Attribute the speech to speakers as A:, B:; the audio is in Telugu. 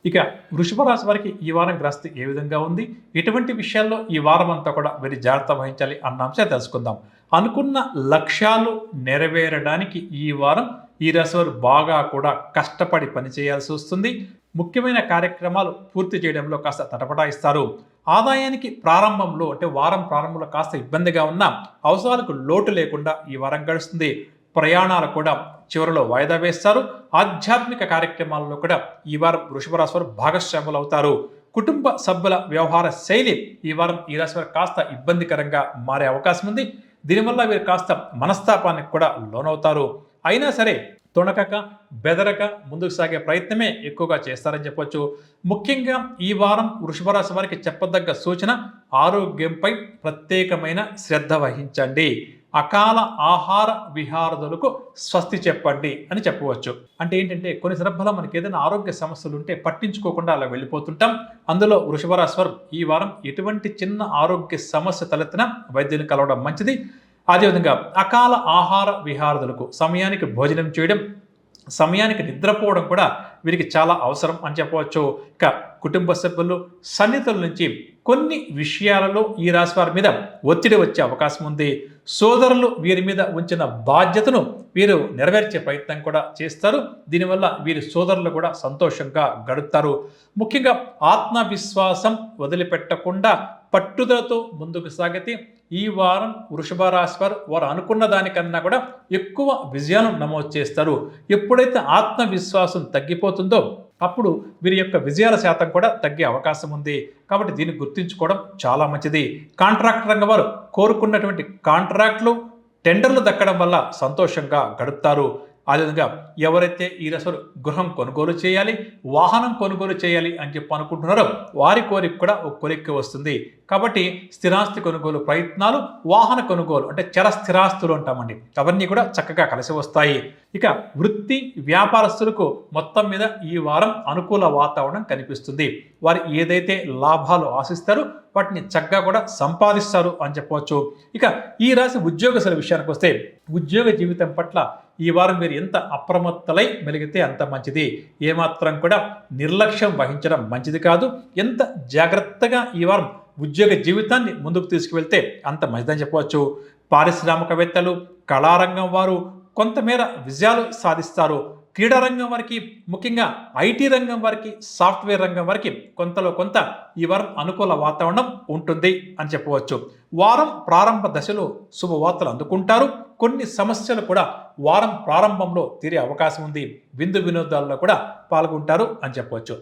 A: ఇక వృషభ రాశి వారికి ఈ వారం గ్రస్తు ఏ విధంగా ఉంది, ఎటువంటి విషయాల్లో ఈ వారం అంతా కూడా వీరి జాగ్రత్త వహించాలి అన్న అంశాన్ని తెలుసుకుందాం. అనుకున్న లక్ష్యాలు నెరవేరడానికి ఈ వారం ఈ రాశి వారు బాగా కూడా కష్టపడి పనిచేయాల్సి వస్తుంది. ముఖ్యమైన కార్యక్రమాలు పూర్తి చేయడంలో కాస్త తటపటాయిస్తారు. ఆదాయానికి ప్రారంభంలో అంటే వారం ప్రారంభంలో కాస్త ఇబ్బందిగా ఉన్న అవసరాలకు లోటు లేకుండా ఈ వారం గడుస్తుంది. ప్రయాణాలు కూడా చివరిలో వాయిదా వేస్తారు. ఆధ్యాత్మిక కార్యక్రమాల్లో కూడా ఈ వారం వృషభ రాశి వారు భాగస్వాములు అవుతారు. కుటుంబ సభ్యుల వ్యవహార శైలి ఈ వారం ఈ రాశి వారు కాస్త ఇబ్బందికరంగా మారే అవకాశం ఉంది. దీనివల్ల వీరు కాస్త మనస్తాపానికి కూడా లోనవుతారు. అయినా సరే తొణకక బెదరక ముందుకు సాగే ప్రయత్నమే ఎక్కువగా చేస్తారని చెప్పొచ్చు. ముఖ్యంగా ఈ వారం వృషభ రాశి వారికి చెప్పదగ్గ సూచన, ఆరోగ్యంపై ప్రత్యేకమైన శ్రద్ధ వహించండి. అకాల ఆహార విహారదులకు స్వస్తి చెప్పండి అని చెప్పవచ్చు. అంటే ఏంటంటే కొన్ని సందర్భాల్లో మనకి ఏదైనా ఆరోగ్య సమస్యలు ఉంటే పట్టించుకోకుండా అలా వెళ్ళిపోతుంటాం. అందులో వృషభ రాశి వారు ఈ వారం ఎటువంటి చిన్న ఆరోగ్య సమస్య తలెత్తినా వైద్యుని కలవడం మంచిది. అదేవిధంగా అకాల ఆహార విహారదులకు సమయానికి భోజనం చేయడం, సమయానికి నిద్రపోవడం కూడా వీరికి చాలా అవసరం అని చెప్పవచ్చు. ఇక కుటుంబ సభ్యులు సన్నిహితుల నుంచి కొన్ని విషయాలలో ఈ రాశి వారి మీద ఒత్తిడి వచ్చే అవకాశం ఉంది. సోదరులు వీరి మీద ఉంచిన బాధ్యతను వీరు నెరవేర్చే ప్రయత్నం కూడా చేస్తారు. దీనివల్ల వీరి సోదరులు కూడా సంతోషంగా గడుపుతారు. ముఖ్యంగా ఆత్మవిశ్వాసం వదిలిపెట్టకుండా పట్టుదలతో ముందుకు సాగితే ఈ వారం వృషభ రాశి వారు అనుకున్న దానికన్నా కూడా ఎక్కువ విజయాలను నమోదు చేస్తారు. ఎప్పుడైతే ఆత్మవిశ్వాసం తగ్గిపోతుందో అప్పుడు వీరి యొక్క విజయాల శాతం కూడా తగ్గే అవకాశం ఉంది. కాబట్టి దీన్ని గుర్తుంచుకోవడం చాలా మంచిది. కాంట్రాక్ట్ రంగం వారు కోరుకున్నటువంటి కాంట్రాక్టులు, టెండర్లు దక్కడం వల్ల సంతోషంగా గడుపుతారు. అదేవిధంగా ఎవరైతే ఈ రాశి గృహం కొనుగోలు చేయాలి, వాహనం కొనుగోలు చేయాలి అని చెప్పి అనుకుంటున్నారో వారి కోరిక కూడా ఒక కోరిక వస్తుంది. కాబట్టి స్థిరాస్తి కొనుగోలు ప్రయత్నాలు, వాహన కొనుగోలు అంటే చర స్థిరాస్తులు అంటామండి, అవన్నీ కూడా చక్కగా కలిసి వస్తాయి. ఇక వృత్తి వ్యాపారస్తులకు మొత్తం మీద ఈ వారం అనుకూల వాతావరణం కనిపిస్తుంది. వారు ఏదైతే లాభాలు ఆశిస్తారో వాటిని చక్కగా కూడా సంపాదిస్తారు అని చెప్పవచ్చు. ఇక ఈ రాశి ఉద్యోగస్తుల విషయానికి వస్తే ఉద్యోగ జీవితం పట్ల ఈ వారం మీరు ఎంత అప్రమత్తలై మెలిగితే అంత మంచిది. ఏమాత్రం కూడా నిర్లక్ష్యం వహించడం మంచిది కాదు. ఎంత జాగ్రత్తగా ఈ వారం ఉద్యోగ జీవితాన్ని ముందుకు తీసుకువెళ్తే అంత మంచిదని చెప్పవచ్చు. పారిశ్రామికవేత్తలు, కళారంగం వారు కొంతమేర విజయాలు సాధిస్తారు. క్రీడారంగం వారికి, ముఖ్యంగా ఐటీ రంగం వారికి, సాఫ్ట్వేర్ రంగం వారికి కొంతలో కొంత ఈ వారం అనుకూల వాతావరణం ఉంటుంది అని చెప్పవచ్చు. వారం ప్రారంభ దశలో శుభవార్తలు అందుకుంటారు. కొన్ని సమస్యలు కూడా వారం ప్రారంభంలో తీరే అవకాశం ఉంది. విందు వినోదాల్లో కూడా పాల్గొంటారు అని చెప్పవచ్చు.